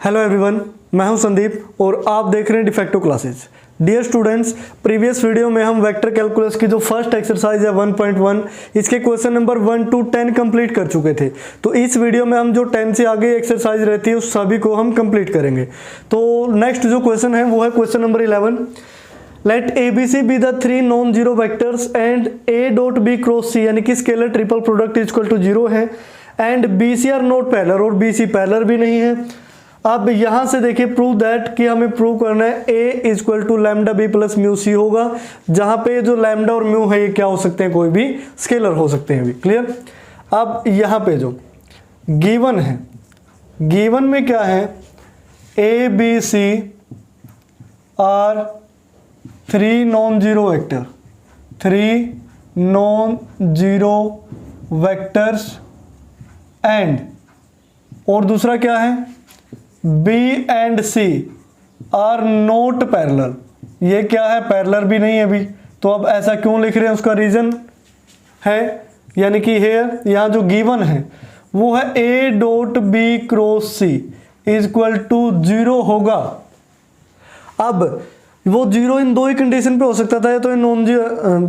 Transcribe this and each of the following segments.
Hello everyone, मैं हूं संदीप और आप देख रहे हैं Defacto classes. Dear students, previous video में हम वेक्टर कैलकुलस की जो फर्स्ट एक्सरसाइज है 1.1 इसके क्वेश्चन नंबर 1 to 10 कंप्लीट कर चुके थे। तो इस वीडियो में हम जो 10 से आगे एक्सरसाइज रहती है उस सभी को हम कंप्लीट करेंगे। तो नेक्स्ट जो क्वेश्चन है वो है question number 11। Let A B C be the three non zero vectors and A dot B cross C, यानी कि scalar triple product is equal to 0 है, and B C are not parallel, और B C parallel भी नहीं है। अब यहां से देखिए प्रूव दैट कि हमें प्रूव करना है A is equal to lambda B plus mu C होगा, जहां पे जो लैम्डा और म्यू है ये क्या हो सकते हैं, कोई भी स्केलर हो सकते हैं भी। क्लियर। अब यहां पे जो गिवन है, गिवन में क्या है, A B C are three non zero vector, three non zero vectors and, और दूसरा क्या है, B and C are not parallel. ये क्या है, पैरेलल भी नहीं है अभी। तो अब ऐसा क्यों लिख रहे हैं, उसका रीजन है, यानी कि हेयर यहाँ जो गिवन है वो है A dot B cross C is equal to 0 होगा। अब वो 0 इन दो ही कंडीशन पे हो सकता था, या तो नॉन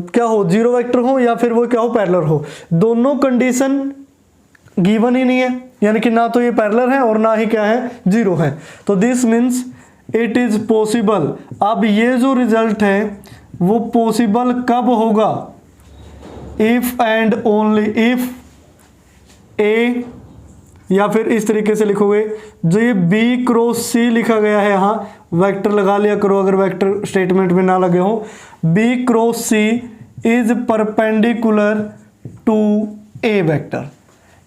क्या हो, जीरो वेक्टर हो, या फिर वो क्या हो, पैरेलल हो। दोनों कंडीशन गिवन ही नहीं है, यानी कि ना तो ये पैरेलल है और ना ही क्या है, 0 है। तो this means it is possible. अब ये जो रिजल्ट है वो पॉसिबल कब होगा, इफ एंड ओनली इफ ए, या फिर इस तरीके से लिखोगे, जो ये बी क्रॉस सी लिखा गया है, यहाँ वेक्टर लगा लिया करो अगर वेक्टर स्टेटमेंट में ना लगे हो। B cross C is perpendicular to A vector,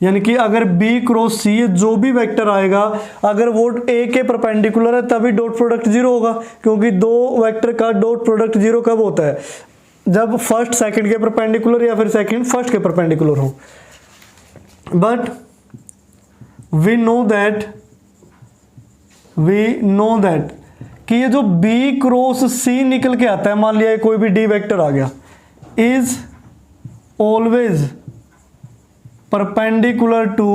यानी कि अगर B क्रॉस C जो भी वेक्टर आएगा अगर वो A के परपेंडिकुलर है तभी डॉट प्रोडक्ट 0 होगा, क्योंकि दो वेक्टर का डॉट प्रोडक्ट 0 कब होता है, जब फर्स्ट सेकंड के परपेंडिकुलर या फिर सेकंड फर्स्ट के परपेंडिकुलर हो। बट वी नो दैट कि ये जो B क्रॉस C निकल के आता है, मान लिया कोई भी D वेक्टर आ गया, is always perpendicular to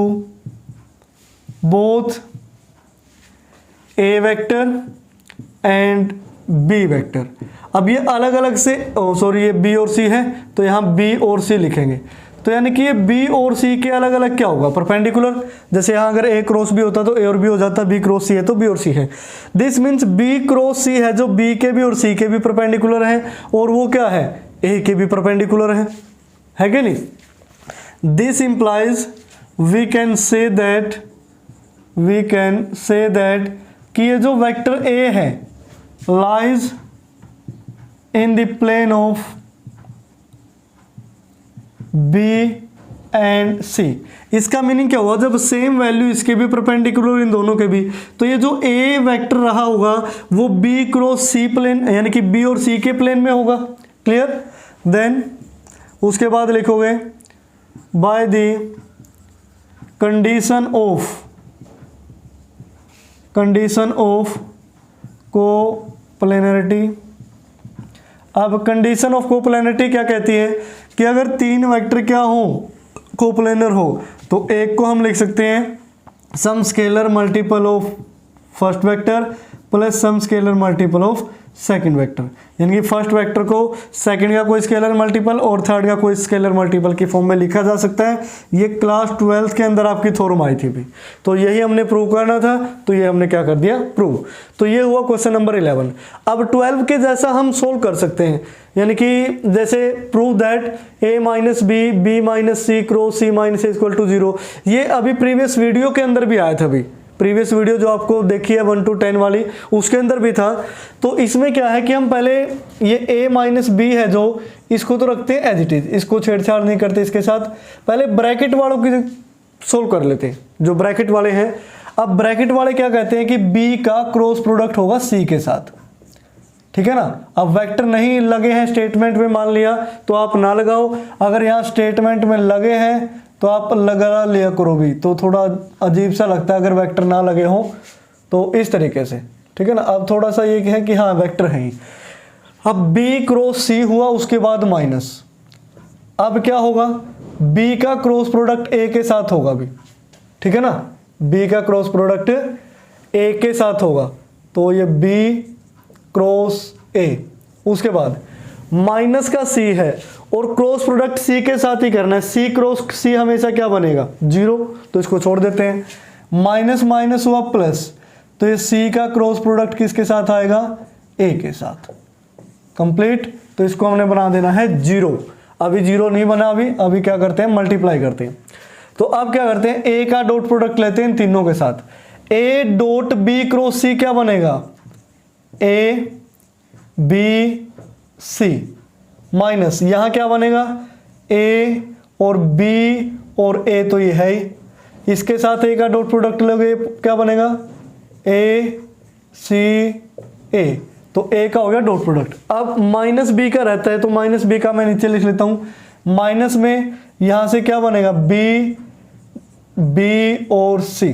both A vector and B vector। अब ये अलग अलग से सॉरी ये B और C है तो यहाँ B और C लिखेंगे, तो यानी कि ये B और C के अलग अलग क्या होगा, परपेंडिकुलर। जैसे यहाँ अगर A क्रॉस B होता तो A और B हो जाता, B क्रॉस C है तो B और C है। This means B cross C है जो B के भी और C के भी परपेंडिकुलर है, और वो क्या है, A के भी परपेंडिकुलर है कि नहीं। This implies we can say that कि ये जो वेक्टर A है lies in the plane of B and C। इसका मीनिंग क्या हुआ, जब सेम वैल्यू इसके भी परपेंडिकुलर इन दोनों के भी, तो ये जो A वेक्टर रहा होगा वो B क्रॉस C प्लेन, यानी कि B और C के प्लेन में होगा। क्लियर। देन उसके बाद लिखोगे by the condition of coplanarity। अब कंडीशन ऑफ कोप्लेनरिटी क्या कहती है कि अगर तीन वेक्टर क्या हो, कोप्लेनर हो, तो एक को हम लिख सकते हैं some scalar multiple of first vector plus some scalar multiple of second vector, यानी कि फर्स्ट वेक्टर को सेकंड का कोई स्केलर मल्टीपल और थर्ड का कोई स्केलर मल्टीपल की फॉर्म में लिखा जा सकता है। ये क्लास 12 के अंदर आपकी थ्योरम आई थी भी, तो यही हमने प्रूव करना था, तो ये हमने क्या कर दिया, प्रूव। तो ये हुआ क्वेश्चन नंबर 11। अब 12 के जैसा हम सोल्व कर सकते हैं, यानी कि जैसे prove that A minus B, B minus C cross C minus A equal to 0। ये अभी प्रीवियस वीडियो के अंदर भी आया था, अभी प्रीवियस वीडियो जो आपको देखी है 1 to 10 वाली, उसके अंदर भी था। तो इसमें क्या है कि हम पहले ये A माइनस बी है जो, इसको तो रखते हैं एज इट इज, इसको छेड़छाड़ नहीं करते इसके साथ। पहले ब्रैकेट वालों की सोल्व कर लेते हैं, जो ब्रैकेट वाले हैं। अब ब्रैकेट वाले क्या कहते हैं कि B का क्रॉस प्रोडक्ट होगा C के साथ, ठीक है ना। अब वेक्टर नहीं लगे हैं स्टेटमेंट में, मान लिया तो आप ना लगाओ, अगर यहाँ स्टेटमेंट में लगे हैं तो आप लगा लिया करो भी, तो थोड़ा अजीब सा लगता है अगर वेक्टर ना लगे हो तो इस तरीके से, ठीक है ना। अब थोड़ा सा ये है कि हाँ वेक्टर है ही। अब B क्रॉस C हुआ, उसके बाद माइनस, अब क्या होगा, बी का क्रॉस प्रोडक्ट ए के साथ होगा भी, ठीक है ना। बी का क्रॉस प्रोडक्ट ए के साथ होगा, तो ये बी क्रॉस ए। उसके बाद माइनस का सी है और क्रॉस प्रोडक्ट सी के साथ ही करना है, सी क्रॉस सी हमेशा क्या बनेगा 0, तो इसको छोड़ देते हैं। माइनस माइनस हुआ प्लस, तो ये सी का क्रॉस प्रोडक्ट किसके साथ आएगा, ए के साथ। कंप्लीट, तो इसको हमने बना देना है 0। अभी 0 नहीं बना, अभी क्या करते हैं, मल्टीप्लाई करते हैं। तो अब क्या करते हैं, ए का डॉट प्रोडक्ट लेते हैं इन तीनों के साथ। ए डॉट बी क्रॉस सी क्या बनेगा, ए बी सी, माइनस यहां क्या बनेगा, ए और बी और ए तो ये है ही, इसके साथ ए का डॉट प्रोडक्ट लोगे क्या बनेगा, ए सी ए, तो ए का हो गया डॉट प्रोडक्ट। अब माइनस बी का रहता है, तो माइनस बी का मैं नीचे लिख लेता हूं। माइनस में यहां से क्या बनेगा, बी बी और सी,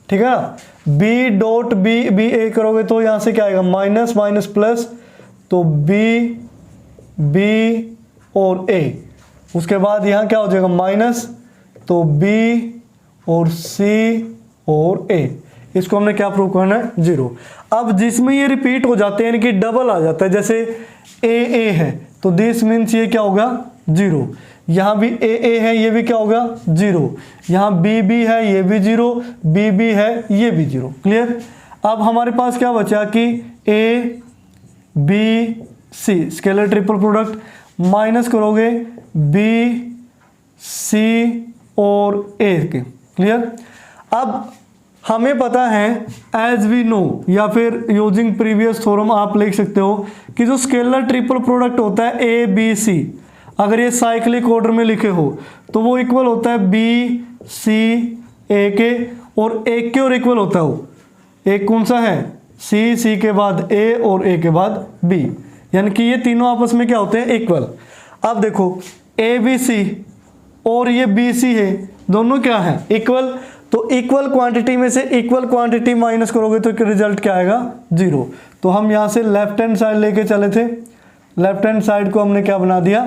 ठीक है ना। बी डॉट बी बी ए करोगे तो यहां से क्या आएगा, माइनस माइनस प्लस, तो बी बी और ए। उसके बाद यहां क्या हो जाएगा, माइनस, तो बी और सी और ए। इसको हमने क्या प्रूव करना है, 0। अब जिसमें ये रिपीट हो जाते हैं, यानी कि डबल आ जाता है, जैसे ए है, तो दिस मीन्स ये क्या होगा 0। यहां भी ए है, ये भी क्या होगा 0। यहां बी है, ये भी 0, बी है, ये भी 0। क्लियर। अब हमारे पास क्या बचा कि A B C scalar triple product, minus करोगे बी सी और ए के। क्लियर। अब हमें पता है एज वी नो, या फिर यूजिंग प्रीवियस थ्योरम आप लिख सकते हो कि जो स्केलर ट्रिपल प्रोडक्ट होता है ए बी सी, अगर ये साइक्लिक ऑर्डर में लिखे हो तो वो इक्वल होता है बी सी ए के, और एक के और इक्वल होता है वो, एक कौन सा है, सी, सी के बाद ए और ए के बाद बी, यानी कि ये तीनों आपस में क्या होते हैं, इक्वल। अब देखो ए बी सी और ये बी सी है, दोनों क्या है, इक्वल। तो इक्वल क्वांटिटी में से इक्वल क्वांटिटी माइनस करोगे तो रिजल्ट क्या आएगा, 0। तो हम यहाँ से लेफ्ट हैंड साइड लेके चले थे, लेफ्ट हैंड साइड को हमने क्या बना दिया,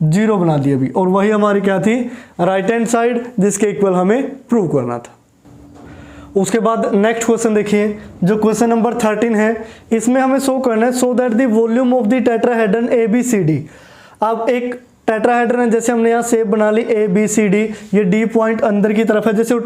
0 बना दिया अभी, और वही हमारी क्या थी, राइट हैंड साइड, जिसके इक्वल हमें प्रूव करना था। उसके बाद नेक्स्ट क्वेश्चन देखिए, जो क्वेश्चन नंबर 13 है, इसमें हमें शो करना है so that the volume of the tetrahedron A B C D. अब एक टेट्राहेड्रन है, जैसे हमने यहाँ शेप बना ली ए बी सी डी, ये डी पॉइंट अंदर की तरफ है जैसे वो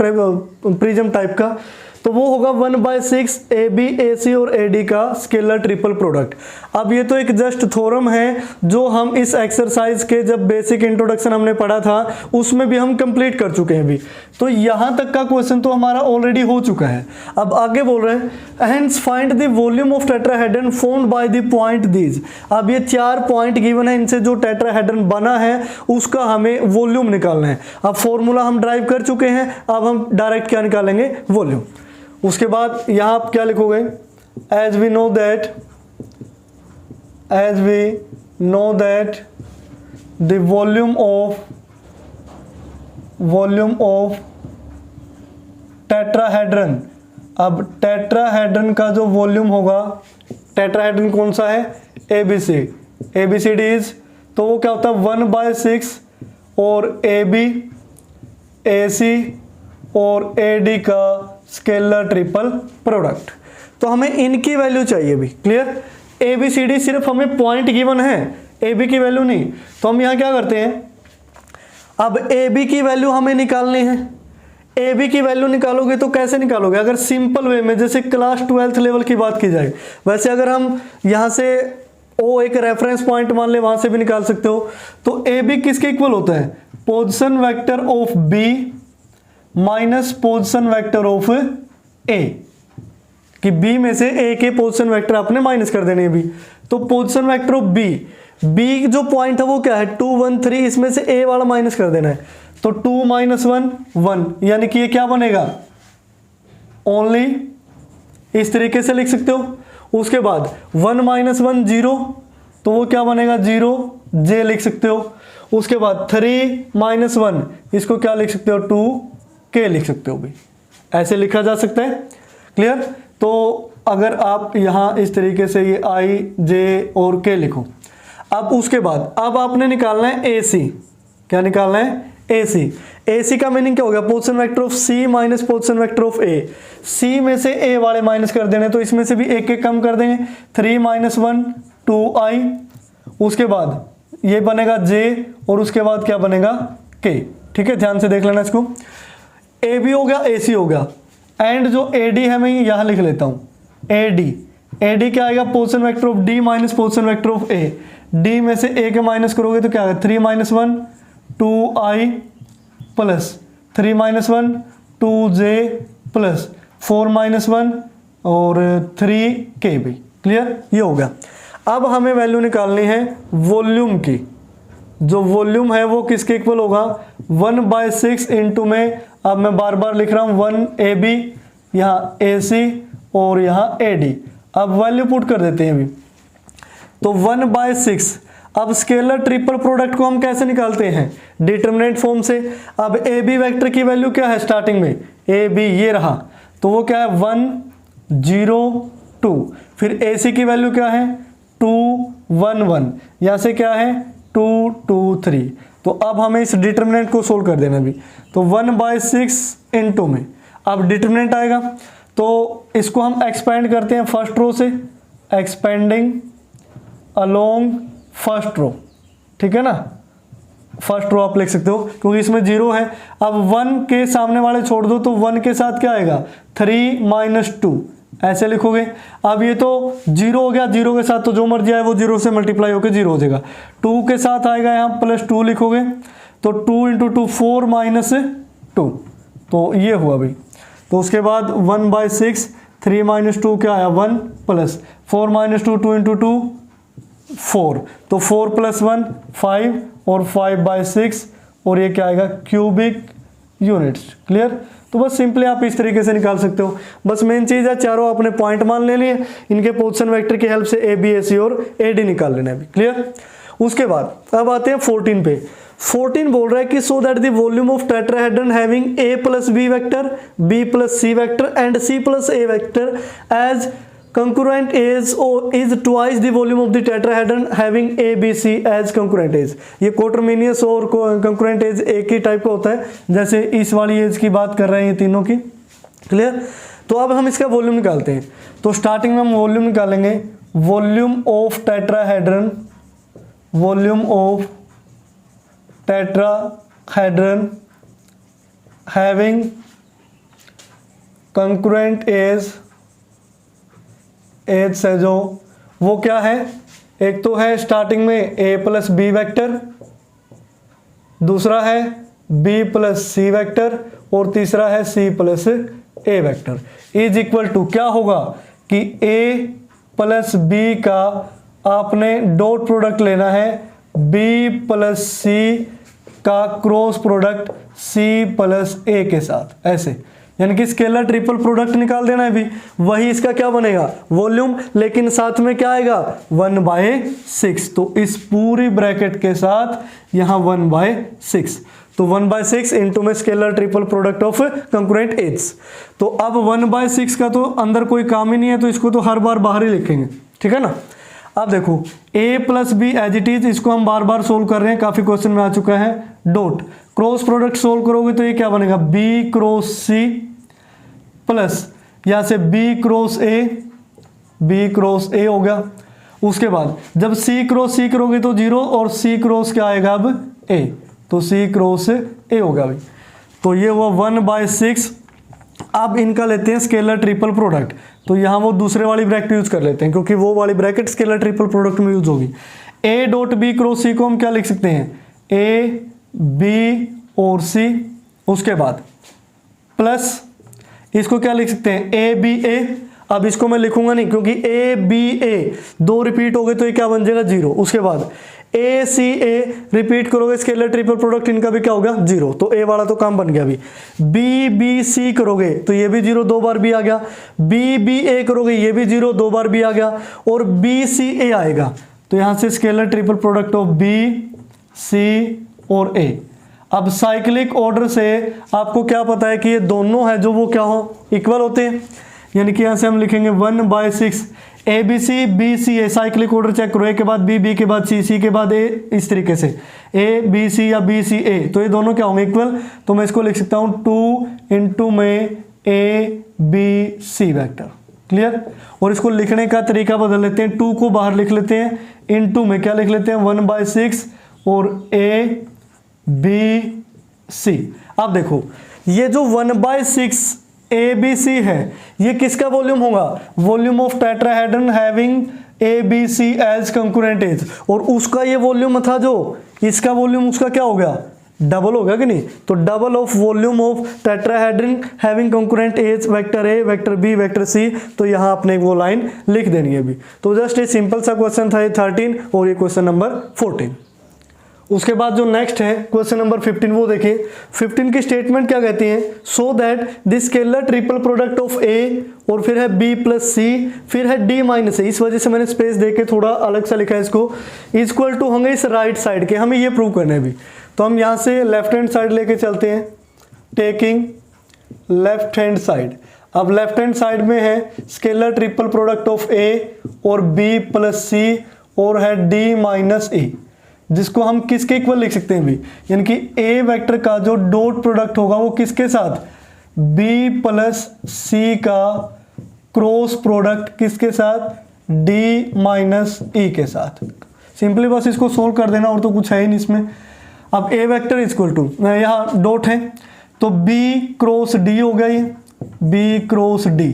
प्रिज्म टाइप का, तो वो होगा 1/6 ए बी ए सी और ए डी का स्केलर ट्रिपल प्रोडक्ट। अब ये तो एक जस्ट थ्योरम है जो हम इस एक्सरसाइज के जब बेसिक इंट्रोडक्शन हमने पढ़ा था उसमें भी हम कंप्लीट कर चुके हैं अभी, तो यहाँ तक का क्वेश्चन तो हमारा ऑलरेडी हो चुका है। अब आगे बोल रहे हैं hence find the volume of tetrahedron formed by the point these. अब ये 4 पॉइंट गिवन है, इनसे जो टेट्राहेड्रन बना है उसका हमें वॉल्यूम निकालना है। अब फॉर्मूला हम ड्राइव कर चुके हैं, अब हम डायरेक्ट क्या निकालेंगे, वॉल्यूम। उसके बाद यहां आप क्या लिखोगे, as we know that the volume of tetrahedron. अब टेट्राहेड्रन का जो वॉल्यूम होगा, टेट्राहेड्रन कौन सा है, ABCD, तो वो क्या होता है 1/6 और AB AC और AD का स्केलर ट्रिपल प्रोडक्ट। तो हमें इनकी वैल्यू चाहिए भी। क्लियर। ABCD सिर्फ हमें पॉइंट गिवन है, AB की वैल्यू नहीं, तो हम यहां क्या करते हैं, अब AB की वैल्यू हमें निकालनी है। AB की वैल्यू निकालोगे तो कैसे निकालोगे, अगर सिंपल वे में, जैसे क्लास 12th लेवल की बात की जाए, वैसे अगर हम यहां से O एक रेफरेंस पॉइंट मान ले, वहां से भी निकाल सकते हो। तो AB किसके इक्वल होता है, position vector of B minus position vector of A, कि B में से A के पोजीशन वेक्टर आपने माइनस कर देने भी। तो पोजीशन वेक्टर ऑफ B जो पॉइंट है वो क्या है 2 1 3, इसमें से A वाला माइनस कर देना है, तो 2 - 1 1, यानी कि ये क्या बनेगा, ओनली, इस तरीके से लिख सकते हो। उसके बाद 1 - 1 0, तो वो क्या बनेगा 0 J लिख सकते हो। उसके बाद 3 - 1, इसको क्या लिख सकते हो 2 K लिख सकते हो भी, ऐसे लिखा जा सकता है। क्लियर। तो अगर आप यहां इस तरीके से ये I J और K लिखो। अब उसके बाद अब आपने निकालना है AC, क्या निकालना है AC। AC का मीनिंग क्या हो गया, position vector of C minus position vector of A। C में से A वाले माइनस कर देने, तो इसमें से भी एक एक कम कर देंगे, 3 - 1 2i, उसके बाद ये बनेगा J और उसके बाद क्या बनेगा K। ठीक है, ध्यान से देख लेना इसको। AB हो गया, AC हो गया, एंड जो AD है मैं यहां लिख लेता हूं, AD क्या आएगा, position vector of D minus position vector of A। D में से A के माइनस करोगे तो क्या आएगा, 3 - 1 2i प्लस 3 - 1 2j प्लस 4 - 1 और 3k भी। क्लियर, ये हो गया। अब हमें वैल्यू निकालनी है वॉल्यूम की। जो वॉल्यूम है वो किसके इक्वल होगा, 1/6 इंटू में, अब मैं बार बार लिख रहा हूं 1AB, यहाँ AC और यहाँ AD। अब वैल्यू पुट कर देते हैं अभी, तो 1/6। अब स्केलर ट्रिपल प्रोडक्ट को हम कैसे निकालते हैं, डिटरमिनेंट फॉर्म से। अब AB वेक्टर की वैल्यू क्या है स्टार्टिंग में, AB ये रहा, तो वो क्या है 1 0 2, फिर AC की वैल्यू क्या है 2 1 1, यहाँ से क्या है 2 2 3। तो अब हमें इस डिटरमिनेंट को सोल्व कर देना भी, तो 1/6 इंटू में, अब डिटरमिनेंट आएगा तो इसको हम एक्सपेंड करते हैं फर्स्ट रो से, एक्सपेंडिंग अलोंग फर्स्ट रो। ठीक है ना, फर्स्ट रो आप लिख सकते हो क्योंकि इसमें 0 है। अब 1 के सामने वाले छोड़ दो, तो 1 के साथ क्या आएगा 3 - 2, ऐसे लिखोगे। अब ये तो 0 हो गया, 0 के साथ तो जो मर्जी आए वो 0 से मल्टीप्लाई होकर 0 हो जाएगा। 2 के साथ आएगा यहाँ +2 लिखोगे, तो 2 × 2 4 - 2, तो ये हुआ भाई। तो उसके बाद 1/6, 3 - 2 क्या आया 1 प्लस 4 - 2 2 × 2 4, तो 4 + 1 5 और 5/6, और ये क्या आएगा क्यूबिक यूनिट्स। क्लियर, तो बस सिंपली आप इस तरीके से निकाल सकते हो। बस मेन चीज़ है चारों अपने पॉइंट मान ले लिए, इनके पोजीशन वेक्टर की हेल्प से AB AC और AD निकाल लेना है अभी। क्लियर, उसके बाद अब आते हैं 14 पे। 14 बोल रहा है कि so that the volume of tetrahedron having A + B vector, B + C vector and C + A vector as concurrent is twice the volume of the tetrahedron having A B C as concurrent edge। ये कोटरमिनियस और concurrent edge एक ही type का होता है, जैसे इस वाली as की बात कर रहे हैं ये तीनों की। क्लियर, तो अब हम इसका वॉल्यूम निकालते हैं। तो स्टार्टिंग में हम वॉल्यूम निकालेंगे, volume of tetrahedron, volume of tetrahedron having concurrent edge, edge से जो वो क्या है, एक तो है स्टार्टिंग में A + B वेक्टर, दूसरा है B + C वेक्टर और तीसरा है C + A vector, is equal to क्या होगा कि A + B का आपने डॉट प्रोडक्ट लेना है B + C का क्रॉस प्रोडक्ट C + A के साथ, ऐसे यानी कि स्केलर ट्रिपल प्रोडक्ट निकाल देना है भी। वही इसका क्या बनेगा वॉल्यूम, लेकिन साथ में क्या आएगा 1/6। तो इस पूरी ब्रैकेट के साथ यहाँ 1/6, तो 1/6 इंटू में scalar triple product of concurrent edge. तो अब 1/6 का तो अंदर कोई काम ही नहीं है, तो इसको तो हर बार बाहर ही लिखेंगे। ठीक है ना, अब देखो A + B as it is, इसको हम बार बार सोल्व कर रहे हैं, काफी क्वेश्चन में आ चुका है। डॉट क्रॉस प्रोडक्ट सोल्व करोगे तो ये क्या बनेगा B × C प्लस यहां से B × A, B × A हो गया। उसके बाद जब C × C करोगे तो 0 और C × क्या आएगा अब A, तो C × A हो गया भाई। तो ये हुआ 1/6। अब इनका लेते हैं स्केलर ट्रिपल प्रोडक्ट, तो यहाँ वो दूसरे वाली ब्रैकेट यूज कर लेते हैं क्योंकि वो वाली ब्रैकेट स्केलर ट्रिपल प्रोडक्ट में यूज होगी। A.B × C को हम क्या लिख सकते हैं A B और C, उसके बाद प्लस इसको क्या लिख सकते हैं ABA। अब इसको मैं लिखूंगा नहीं क्योंकि ABA 2 रिपीट हो गए तो ये क्या बन जाएगा 0। उसके बाद ACA रिपीट करोगे स्केलर ट्रिपल प्रोडक्ट इनका भी क्या होगा 0, तो A वाला तो काम बन गया अभी। BBC करोगे तो ये भी 0 2 बार भी आ गया, BBA करोगे ये भी 0 2 बार भी आ गया, और BCA आएगा तो यहां से scalar triple product of B C और A। अब साइक्लिक ऑर्डर से आपको क्या पता है कि ये दोनों है जो वो क्या हो इक्वल होते हैं, यानी कि यहाँ से हम लिखेंगे 1/6 ABC BCA, cyclic order check करो, ए के बाद बी, बी के बाद सी, सी के बाद ए, इस तरीके से ABC या BCA, तो ये दोनों क्या होंगे इक्वल, तो मैं इसको लिख सकता हूँ 2 इंटू में ABC वेक्टर। क्लियर। और इसको लिखने का तरीका बदल लेते हैं, 2 को बाहर लिख लेते हैं, इंटू में क्या लिख लेते हैं 1/6 और ABC। अब देखो ये जो 1/6 ABC है ये किसका वॉल्यूम होगा, volume of tetrahedron having ABC as concurrent edge, और उसका ये वॉल्यूम था जो इसका वॉल्यूम उसका क्या हो गया, डबल हो गया कि नहीं, तो double of volume of tetrahedron having concurrent edge vector A, vector B, vector C. तो यहाँ आपने वो लाइन लिख देनी है अभी। तो जस्ट ये सिंपल सा क्वेश्चन था ये 13 और ये क्वेश्चन नंबर 14। उसके बाद जो नेक्स्ट है क्वेश्चन नंबर 15 वो देखिए। 15 की स्टेटमेंट क्या कहती है, so that this scalar triple product of A और फिर है बी प्लस सी फिर है डी माइनस ए, इस वजह से मैंने स्पेस देके थोड़ा अलग सा लिखा है इसको, इक्वल टू होंगे इस राइट साइड के, हमें ये प्रूव करना है अभी। तो हम यहाँ से लेफ्ट हैंड साइड लेके चलते हैं, टेकिंग लेफ्ट हैंड साइड। अब लेफ्ट हैंड साइड में है scalar triple product of A और बी प्लस सी और है डी माइनस ए, जिसको हम किसके इक्वल लिख सकते हैं भी, यानी कि ए वेक्टर का जो डॉट प्रोडक्ट होगा वो किसके साथ, बी प्लस सी का क्रॉस प्रोडक्ट किसके साथ, डी माइनस ई के साथ। सिंपली बस इसको सोल्व कर देना और तो कुछ है ही नहीं इसमें। अब ए वेक्टर इक्वल टू यहाँ डॉट है तो बी क्रॉस डी हो गया, ये B cross D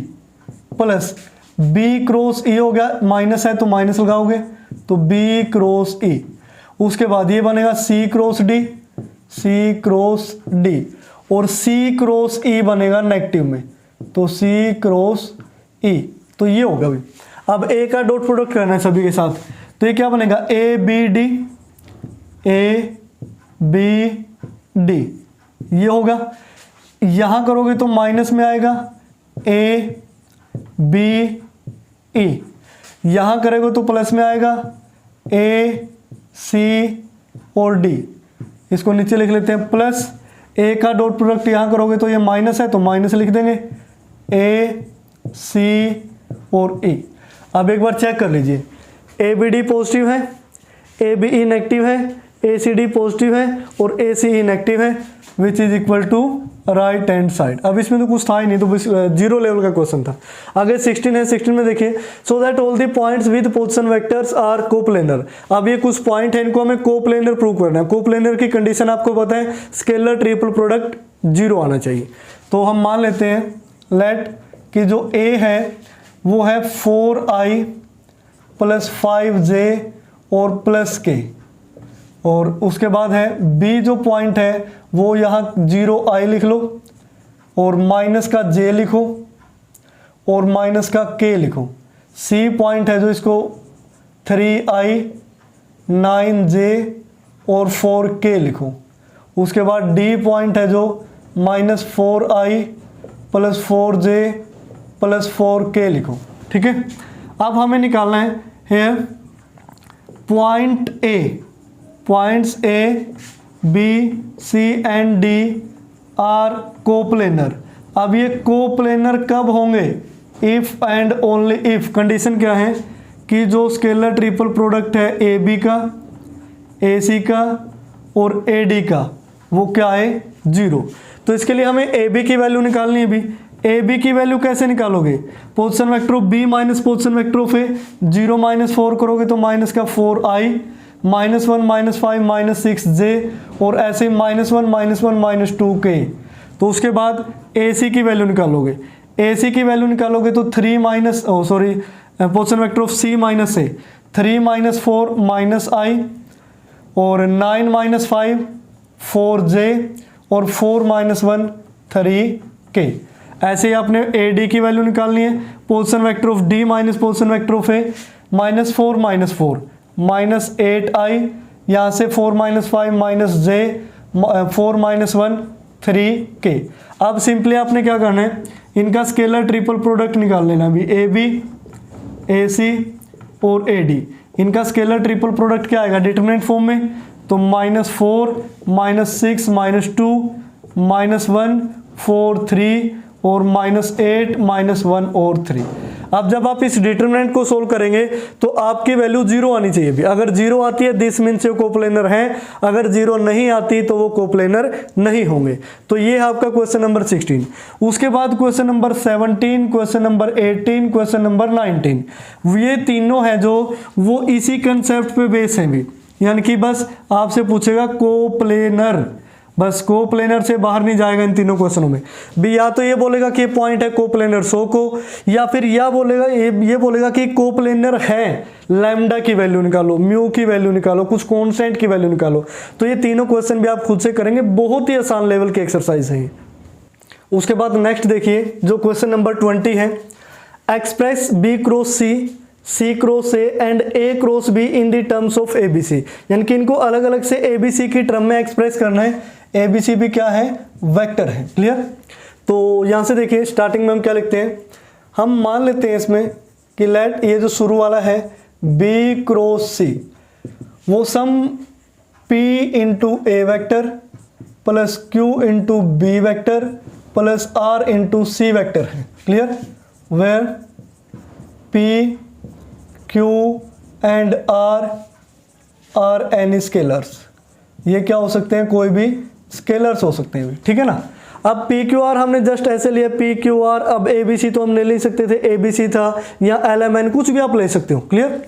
plus B cross E हो गया, माइनस है तो माइनस लगाओगे तो बी क्रॉस ई। उसके बाद ये बनेगा सी क्रॉस डी, सी क्रॉस डी और सी क्रॉस ई बनेगा नेगेटिव में तो सी क्रॉस ई। तो ये होगा अभी। अब ए का डॉट प्रोडक्ट करना है सभी के साथ, तो ये क्या बनेगा A B D, A B D ये होगा। यहां करोगे तो माइनस में आएगा ए बी ई, यहां करोगे तो प्लस में आएगा ए सी और डी। इसको नीचे लिख लेते हैं प्लस ए का डॉट प्रोडक्ट यहां करोगे तो ये माइनस है तो माइनस लिख देंगे ए सी और ई। अब एक बार चेक कर लीजिए, ए बी डी पॉजिटिव है, ए बी ई नेगेटिव है, ए सी डी पॉजिटिव है और ए सी ई नेगेटिव है, which is equal to right hand side. अब इसमें तो कुछ था ही नहीं, तो बस 0 लेवल का क्वेश्चन था। आगे 16 है, 16 में देखिए so that all the points with position vectors are coplanar. अब ये कुछ पॉइंट है, इनको हमें कोप्लेनर प्रूव करना है। कोप्लेनर की कंडीशन आपको पता है, स्केलर ट्रिपल प्रोडक्ट 0 आना चाहिए। तो हम मान लेते हैं लेट कि जो ए है वो है 4i प्लस 5j और प्लस के, और उसके बाद है बी जो पॉइंट है वो यहाँ 0i लिख लो और माइनस का j लिखो और माइनस का k लिखो। सी पॉइंट है जो इसको 3i 9j और 4k लिखो। उसके बाद डी पॉइंट है जो minus 4i plus 4j plus 4k लिखो। ठीक है। अब हमें निकालना है here point A, points A B C and D are coplanar. अब ये कोप्लेनर कब होंगे, if and only if. Condition क्या है कि जो स्केलर ट्रिपल प्रोडक्ट है ए बी का, ए सी का और ए डी का वो क्या है 0। तो इसके लिए हमें ए बी की वैल्यू निकालनी है भी। ए बी की वैल्यू कैसे निकालोगे, position vector of B minus position vector of A, 0 minus 4 करोगे तो माइनस का 4i minus 1 minus 5 minus 6j और ऐसे माइनस 1 माइनस 1 माइनस 2k। तो उसके बाद ए सी की वैल्यू निकालोगे, ए सी की वैल्यू निकालोगे तो 3 minus position vector of C minus A, 3 minus 4 minus i और 9 माइनस 5 4j और 4 माइनस 1 3k। ऐसे ही आपने ए डी की वैल्यू निकालनी है, position vector of D minus position vector of A, minus 4 minus 8i, यहाँ से 4 minus 5 minus j 4 minus 1 3k। अब सिंपली आपने क्या करना है, इनका स्केलर ट्रिपल प्रोडक्ट निकाल लेना अभी, ए बी ए सी और ए डी। इनका स्केलर ट्रिपल प्रोडक्ट क्या आएगा डिटरमिनेंट फॉर्म में, तो माइनस 4 माइनस 6 माइनस 2 माइनस 1 4 3 और -8 -1 और 3। अब जब आप इस डिटरमिनेंट को सोल्व करेंगे तो आपकी वैल्यू 0 आनी चाहिए भी। अगर 0 आती है दिस मीन्स ये कोप्लेनर है, अगर 0 नहीं आती तो वो कोप्लेनर नहीं होंगे। तो ये है आपका क्वेश्चन नंबर 16। उसके बाद question number 17, question number 18, question number 19, ये तीनों हैं जो वो इसी कंसेप्ट पे बेस हैं भी, यानी कि बस आपसे पूछेगा कोप्लेनर, बस कोप्लेनर से बाहर नहीं जाएगा इन तीनों क्वेश्चनों में भी। या तो ये बोलेगा कि पॉइंट है कोप्लेनर सो को, या फिर ये बोलेगा कि कोप्लेनर है, लैम्डा की वैल्यू निकालो, म्यू की वैल्यू निकालो, कुछ कांस्टेंट की वैल्यू निकालो। तो ये तीनों क्वेश्चन भी आप खुद से करेंगे, बहुत ही आसान लेवल की एक्सरसाइज है। उसके बाद नेक्स्ट देखिए जो क्वेश्चन नंबर 20 है, express B cross C cross A and A cross B in the terms of ABC, यानी कि इनको अलग अलग से एबीसी की टर्म में एक्सप्रेस करना है। एबीसी भी क्या है, वेक्टर है। क्लियर। तो यहां से देखिए स्टार्टिंग में हम क्या लिखते हैं, हम मान लेते हैं इसमें कि लेट ये जो शुरू वाला है बी क्रॉस सी, वो sum P into A vector plus Q into B vector plus R into C vector है। Clear. Where P Q and R are any scalars, ये क्या हो सकते हैं, कोई भी स्केलर्स हो सकते हैं। ठीक है ना। अब पी क्यू आर हमने जस्ट ऐसे लिया पी क्यू आर, अब ए बी सी तो हम ले सकते थे, ए बी सी था, या एल एम एन कुछ भी आप ले सकते हो। क्लियर।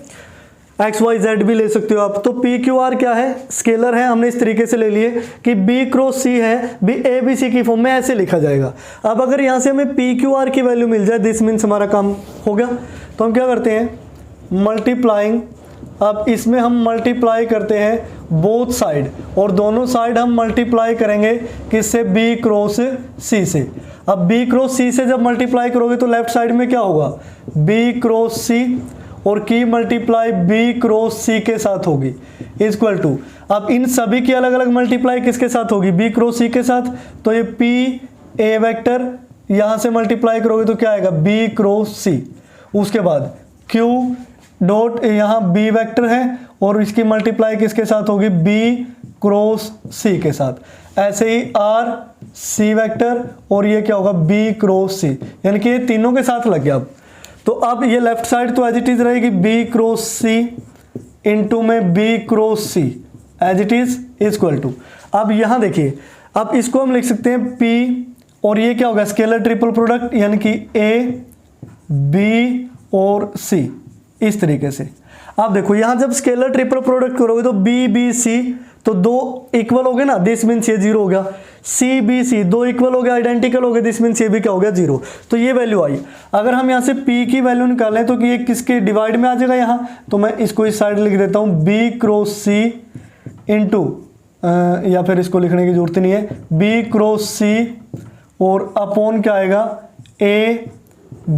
एक्स वाई जेड भी ले सकते हो आप। तो पी क्यू आर क्या है, स्केलर है, हमने इस तरीके से ले लिए कि बी क्रॉस सी है, बी ए बी सी की फॉर्म में ऐसे लिखा जाएगा। अब अगर यहाँ से हमें पी क्यू आर की वैल्यू मिल जाए, दिस मीन्स हमारा काम हो गया। तो हम क्या करते हैं, मल्टीप्लाइंग, अब इसमें हम मल्टीप्लाई करते हैं बोथ साइड, और दोनों साइड हम मल्टीप्लाई करेंगे किससे, बी क्रॉस सी से। अब बी क्रॉस सी से जब मल्टीप्लाई करोगे तो लेफ्ट साइड में क्या होगा, बी क्रॉस सी, और की मल्टीप्लाई बी क्रॉस सी के साथ होगी इक्वल टू, अब इन सभी की अलग अलग मल्टीप्लाई किसके साथ होगी, बी क्रॉस सी के साथ। तो ये पी ए वेक्टर यहां से मल्टीप्लाई करोगे तो क्या आएगा, बी क्रॉस सी। उसके बाद क्यू डॉट, यहाँ बी वेक्टर है और इसकी मल्टीप्लाई किसके साथ होगी, बी क्रॉस सी के साथ। ऐसे ही आर सी वेक्टर, और ये क्या होगा, बी क्रॉस सी, यानी कि ये तीनों के साथ लग गया। अब तो अब ये लेफ्ट साइड तो एज इट इज रहेगी बी क्रॉस सी इंटू में B cross C as it is equal to. अब यहां देखिए, अब इसको हम लिख सकते हैं पी, और ये क्या होगा, स्केलर ट्रिपल प्रोडक्ट, यानी कि ए बी और सी, इस तरीके से। आप देखो यहां जब स्केलर ट्रिपल प्रोडक्ट करोगे तो बी बी सी तो दो इक्वल हो गए ना, दिस मीन्स ये 0 हो गया। सी बी सी दो इक्वल हो गया, आइडेंटिकल हो गए, दिस मीन्स ये भी क्या हो गया, 0। तो ये वैल्यू आई। अगर हम यहां से p की वैल्यू निकालें तो कि ये किसके डिवाइड में आ जाएगा यहां, तो मैं इसको इस साइड लिख देता हूं b क्रॉस सी इंटू, या फिर इसको लिखने की जरूरत नहीं है, b क्रॉस सी और अपॉन क्या आएगा, a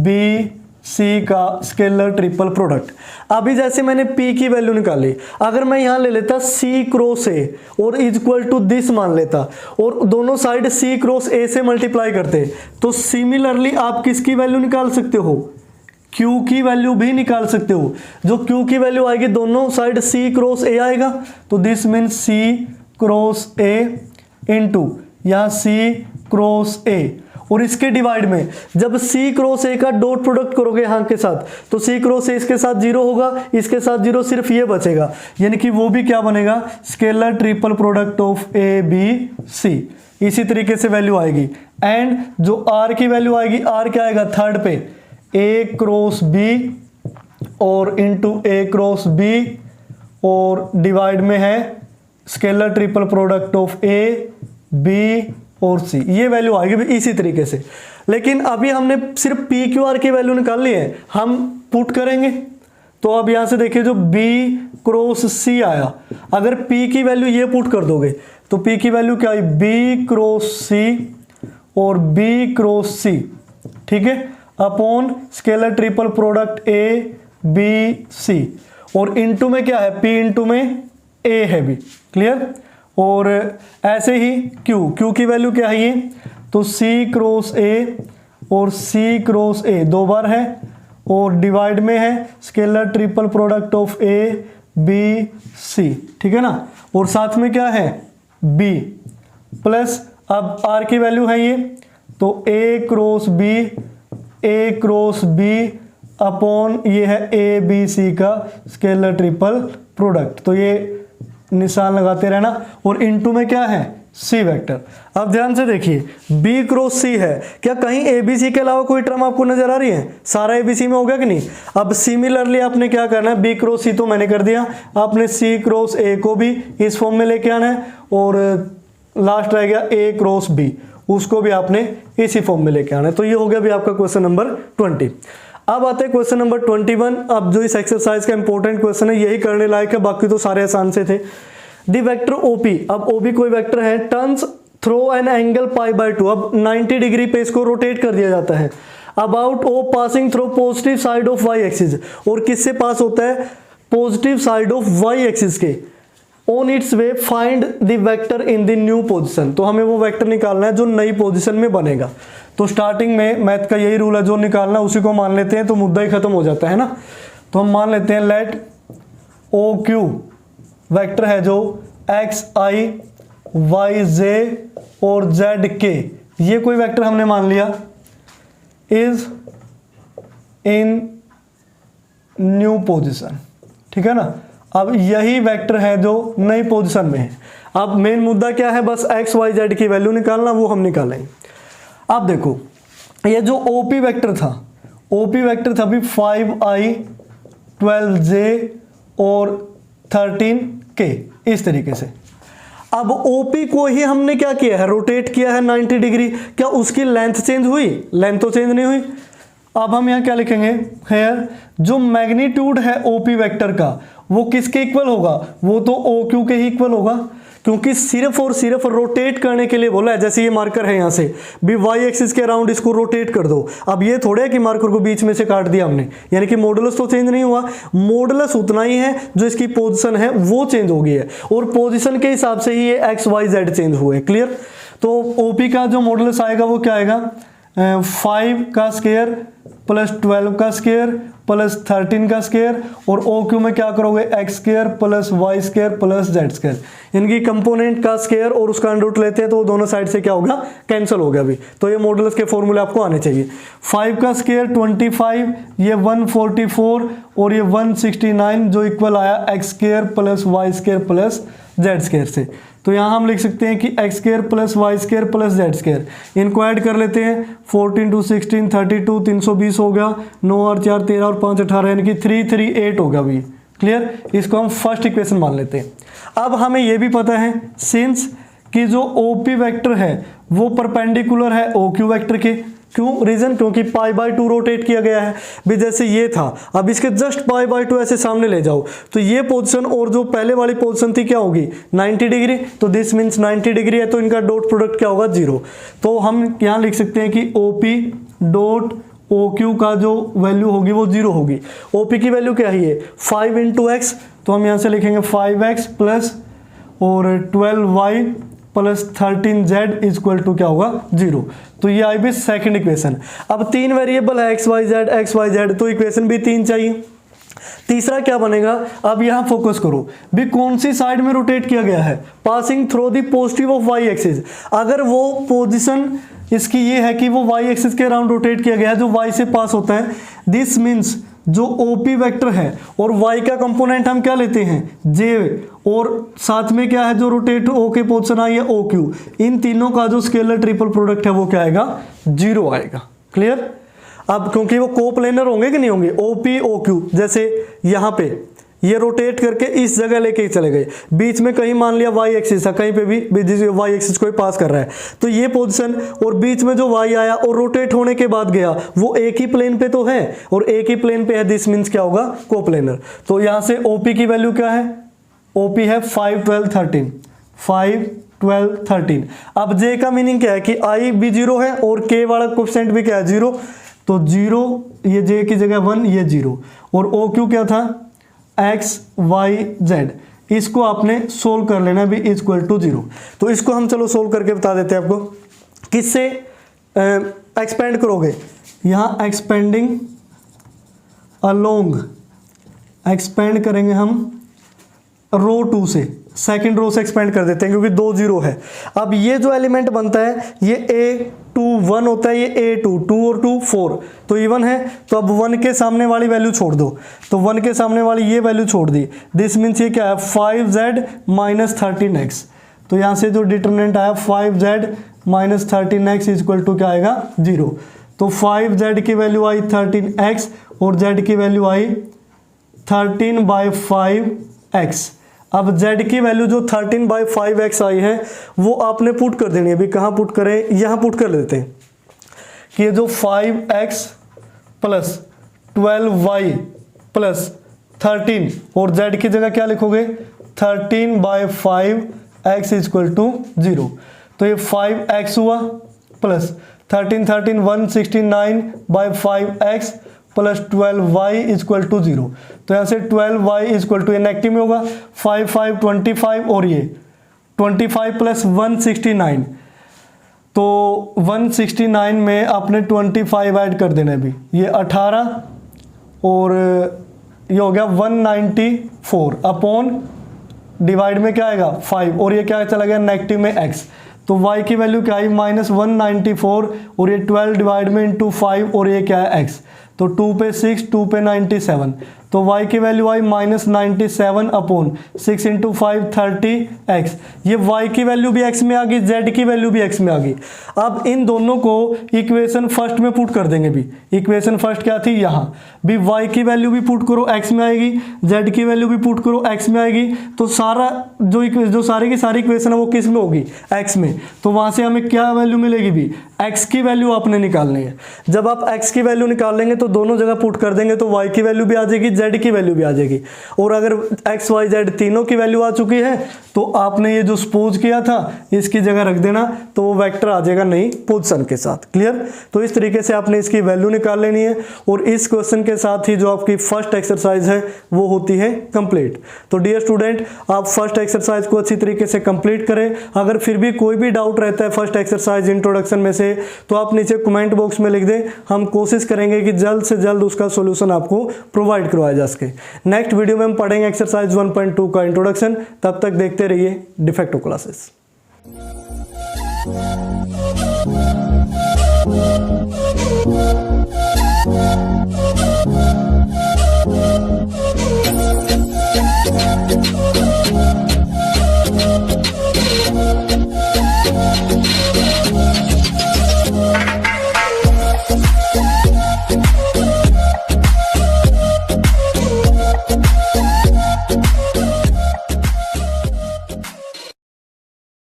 b सी का स्केलर ट्रिपल प्रोडक्ट। अभी जैसे मैंने P की वैल्यू निकाली, अगर मैं यहां ले लेता C क्रॉस A और इक्वल टू दिस मान लेता, और दोनों साइड C क्रॉस A से मल्टीप्लाई करते, तो सिमिलरली आप किसकी वैल्यू निकाल सकते हो, Q की वैल्यू भी निकाल सकते हो। जो Q की वैल्यू आएगी, दोनों साइड C क्रॉस A आएगा, तो this means C cross A into यहाँ C क्रॉस A, और इसके डिवाइड में जब C क्रॉस A का डॉट प्रोडक्ट करोगे यहाँ के साथ, तो C क्रॉस A इसके साथ 0 होगा, इसके साथ 0, सिर्फ ये बचेगा, यानी कि वो भी क्या बनेगा, scalar triple product of A B C। इसी तरीके से वैल्यू आएगी। एंड जो R की वैल्यू आएगी, R क्या आएगा, थर्ड पे A क्रॉस B और इंटू A क्रॉस B, और डिवाइड में है scalar triple product of A B और C, ये वैल्यू आएगी इसी तरीके से। लेकिन अभी हमने सिर्फ पी क्यू आर की वैल्यू निकाल ली है, हम पुट करेंगे। तो अब यहां से देखिए जो B क्रॉस C आया, अगर P की वैल्यू ये पुट कर दोगे तो P की वैल्यू क्या आई, B क्रॉस C और B क्रॉस C, ठीक है, upon scalar triple product A B C, और इंटू में क्या है, P इंटू में A है भी। क्लियर। और ऐसे ही Q की वैल्यू क्या है, ये तो C क्रॉस A और C क्रॉस A दो बार है, और डिवाइड में है scalar triple product of A B C, ठीक है ना, और साथ में क्या है B प्लस, अब R की वैल्यू है ये, तो A क्रॉस बी अपॉन ये है ए बी सी का स्केलर ट्रिपल प्रोडक्ट। तो ये निशान लगाते रहना और इनटू में क्या है सी वेक्टर। अब ध्यान से देखिए बी क्रॉस सी है, क्या कहीं ए बी सी के अलावा कोई टर्म आपको नजर आ रही है? सारा ए बी सी में हो गया कि नहीं? अब सिमिलरली आपने क्या करना है, बी क्रॉस सी तो मैंने कर दिया, आपने सी क्रॉस ए को भी इस फॉर्म में लेके आना है और लास्ट रह गया ए क्रॉस बी, उसको भी आपने इसी फॉर्म में लेके आना है। तो ये हो गया भी आपका क्वेश्चन नंबर 20। अब आते हैं क्वेश्चन नंबर 21। अब जो इस एक्सरसाइज का इंपॉर्टेंट क्वेश्चन है, यही करने लायक है, बाकी तो सारे आसान से थे। दी वेक्टर ओपी, अब ओपी कोई वेक्टर है, टर्न्स थ्रो एन एंगल π/2, अब 90 डिग्री पे इसको रोटेट कर दिया जाता है। About O passing through positive side of Y axis, और किससे पास होता है? Positive side of Y axis के। On its way find the vector in the new position, तो हमें वो वेक्टर निकालना है जो नई पोजिशन में बनेगा। तो स्टार्टिंग में मैथ का यही रूल है, जो निकालना उसी को मान लेते हैं, तो मुद्दा ही खत्म हो जाता है ना। तो हम मान लेते हैं लेट ओ क्यू वेक्टर है जो एक्स आई वाई जे और जेड के, ये कोई वेक्टर हमने मान लिया, इज इन न्यू पोजिशन, ठीक है ना। अब यही वेक्टर है जो नई पोजीशन में है। अब मेन मुद्दा क्या है, बस एक्स वाई जेड की वैल्यू निकालना, वो हम निकालेंगे। अब देखो ये जो ओपी वेक्टर था, ओपी वेक्टर था भी 5i 12j और 13k इस तरीके से। अब ओपी को ही हमने क्या किया है, रोटेट किया है 90 डिग्री, क्या उसकी लेंथ चेंज हुई? लेंथ तो चेंज नहीं हुई। अब हम यहाँ क्या लिखेंगे, हेयर जो मैग्नीट्यूड है ओपी वेक्टर का वो किसके इक्वल होगा? वो तो ओ क्यू के ही इक्वल होगा, क्योंकि सिर्फ और सिर्फ रोटेट करने के लिए बोला है। जैसे ये मार्कर है, यहाँ से भी वाई एक्सिस के अराउंड इसको रोटेट कर दो। अब ये थोड़े है कि मार्कर को बीच में से काट दिया हमने, यानी कि मॉडुलस तो चेंज नहीं हुआ, मॉडुलस उतना ही है, जो इसकी पोजीशन है वो चेंज हो गई है, और पोजीशन के हिसाब से ही ये एक्स वाई जेड चेंज हुए। क्लियर? तो ओपी का जो मॉडुलस आएगा वो क्या आएगा, 5 का स्क्वायर प्लस 12 का स्क्वायर प्लस 13 का स्क्वायर, और ओ क्यू में क्या करोगे, x square plus y square plus z square, इनकी कंपोनेंट का स्क्वायर और उसका अंडर रूट लेते हैं तो दोनों साइड से क्या होगा, कैंसिल हो गया अभी। तो ये मॉडुलस के फॉर्मूले आपको आने चाहिए। 5 का स्क्वायर 25, ये 144 और ये 169, जो इक्वल आया x square plus y square plus z square से। तो यहाँ हम लिख सकते हैं कि x square plus y square plus z square, इनको ऐड कर लेते हैं। 14 2 16 32 320 हो गया, 9 और 4 13 और 5 18, यानी कि 338 होगा भी। क्लियर? इसको हम फर्स्ट इक्वेशन मान लेते हैं। अब हमें ये भी पता है सिंस कि जो ओपी वेक्टर है वो परपेंडिकुलर है ओ क्यू वेक्टर के। क्यों? रीजन क्योंकि π/2 रोटेट किया गया है भी, जैसे ये था, अब इसके जस्ट π/2 ऐसे सामने ले जाओ तो ये पोजीशन और जो पहले वाली पोजीशन थी क्या होगी, 90 डिग्री। तो दिस मीन्स 90 डिग्री है, तो इनका डॉट प्रोडक्ट क्या होगा, 0। तो हम यहाँ लिख सकते हैं कि OP डॉट OQ का जो वैल्यू होगी वो 0 होगी। OP की वैल्यू क्या है, 5 × x, तो हम यहाँ से लिखेंगे 5x प्लस और 12y plus 13z equal to क्या होगा, 0। तो ये आई भी सेकंड इक्वेशन। अब 3 वेरिएबल है एक्स वाई जेड, तो इक्वेशन भी 3 चाहिए। तीसरा क्या बनेगा, अब यहां फोकस करो भी कौन सी साइड में रोटेट किया गया है, passing through the positive of Y axis. अगर वो पोजीशन इसकी ये है कि वो वाई एक्सिस के अराउंड रोटेट किया गया है जो वाई से पास होता है, दिस मीन्स जो ओपी वेक्टर है और वाई का कंपोनेंट हम क्या लेते हैं, जे, और साथ में क्या है जो रोटेट ओ के पोजीशन आई है ओ क्यू, इन तीनों का जो स्केलर ट्रिपल प्रोडक्ट है वो क्या आएगा, 0 आएगा। क्लियर? अब क्योंकि वो कोप्लेनर होंगे कि नहीं होंगे, ओपी ओ क्यू, जैसे यहाँ पे ये रोटेट करके इस जगह लेके चले गए, बीच में कहीं मान लिया वाई एक्सिस है, कहीं पे भी वाई एक्सिस को ही पास कर रहा है, तो ये पोजीशन और बीच में जो वाई आया और रोटेट होने के बाद गया वो एक ही प्लेन पे तो है और एक ही प्लेन पे है, दिस मीन्स क्या होगा, कोप्लेनर। तो यहाँ से ओपी की वैल्यू क्या है, ओपी है 5 12 13, 5 12 13। अब जे का मीनिंग क्या है कि आई भी 0 है और के वाला कोएफिशिएंट भी क्या है, 0, तो 0, ये जे की जगह 1, ये 0, और ओ क्यू क्या था, एक्स वाई जेड, इसको आपने सोल्व कर लेना भी इक्वल टू 0। तो इसको हम चलो सोल्व करके बता देते हैं आपको। किससे एक्सपेंड करोगे, यहाँ एक्सपेंडिंग अलोंग, एक्सपेंड करेंगे हम रो 2 से, सेकंड रो से एक्सपेंड कर देते हैं क्योंकि 2 0 है। अब ये जो एलिमेंट बनता है ये A2 1 होता है, ये A2 2 और 2 4, तो इवन है। तो अब 1 के सामने वाली वैल्यू छोड़ दो, तो 1 के सामने वाली ये वैल्यू छोड़ दी। दिस मीन्स ये क्या है 5z माइनस 13x। तो यहाँ से जो डिटरमिनेंट आया 5z minus 13x equal to क्या आएगा 0। तो 5z की वैल्यू आई 13x और z की वैल्यू आई 13/5x। अब z की वैल्यू जो 13/5x आई है वो आपने पुट कर देनी है। अभी कहाँ पुट करें, यहाँ पुट कर लेते हैं कि ये जो 5x प्लस 12y प्लस 13 और z की जगह क्या लिखोगे 13/5x इक्वल टू 0। तो ये 5x हुआ plus 13 169/5x plus 12y equal to 0। तो यहाँ से 12y इक्वल टू नेगेटिव में होगा 5 5 25 और ये 25 प्लस 169, तो 169 में आपने 25 ऐड कर देना है। अभी ये 18 और ये हो गया 194 अपॉन डिवाइड में क्या आएगा 5 और ये क्या चला गया नेगेटिव में x। तो y की वैल्यू क्या आई माइनस 194 और ये 12 डिवाइड में इंटू 5 और ये क्या है x। तो 2 पे 6 2 पे 97, तो y की वैल्यू आई माइनस 97 अपॉन 6 इंटू 5 30x। ये y की वैल्यू भी x में आ गई, z की वैल्यू भी x में आ गई। अब इन दोनों को इक्वेशन फर्स्ट में पुट कर देंगे। भी इक्वेशन फर्स्ट क्या थी यहाँ भी y की वैल्यू भी पुट करो x में आएगी, z की वैल्यू भी पुट करो x में आएगी। तो सारा जो सारी की सारी इक्वेशन है वो किस में होगी x में। तो वहाँ से हमें क्या वैल्यू मिलेगी भी x की वैल्यू आपने निकालनी है। जब आप x की वैल्यू निकाल लेंगे तो दोनों जगह पुट कर देंगे तो y की वैल्यू भी आ जाएगी, z की वैल्यू भी आ जाएगी। और अगर x y z तीनों की वैल्यू आ चुकी है तो आपने ये जो सपोज किया था इसकी जगह रख देना, तो वो वेक्टर आ जाएगा नई पोजीशन के साथ। क्लियर। तो इस तरीके से आपने इसकी वैल्यू निकाल लेनी है और इस क्वेश्चन के साथ ही जो आपकी फर्स्ट एक्सरसाइज है वो होती है कंप्लीट। तो डियर स्टूडेंट, आप फर्स्ट एक्सरसाइज को अच्छी तरीके से कंप्लीट करें। अगर फिर भी कोई भी डाउट रहता है फर्स्ट एक्सरसाइज इंट्रोडक्शन में से तो आप नीचे कमेंट बॉक्स में लिख दें, हम कोशिश करेंगे कि जल्द से जल्द उसका सॉल्यूशन आपको प्रोवाइड करवाया जा सके। नेक्स्ट वीडियो में हम पढ़ेंगे एक्सरसाइज 1.2 का इंट्रोडक्शन। तब तक देखते रहिए डिफेक्टो क्लासेस।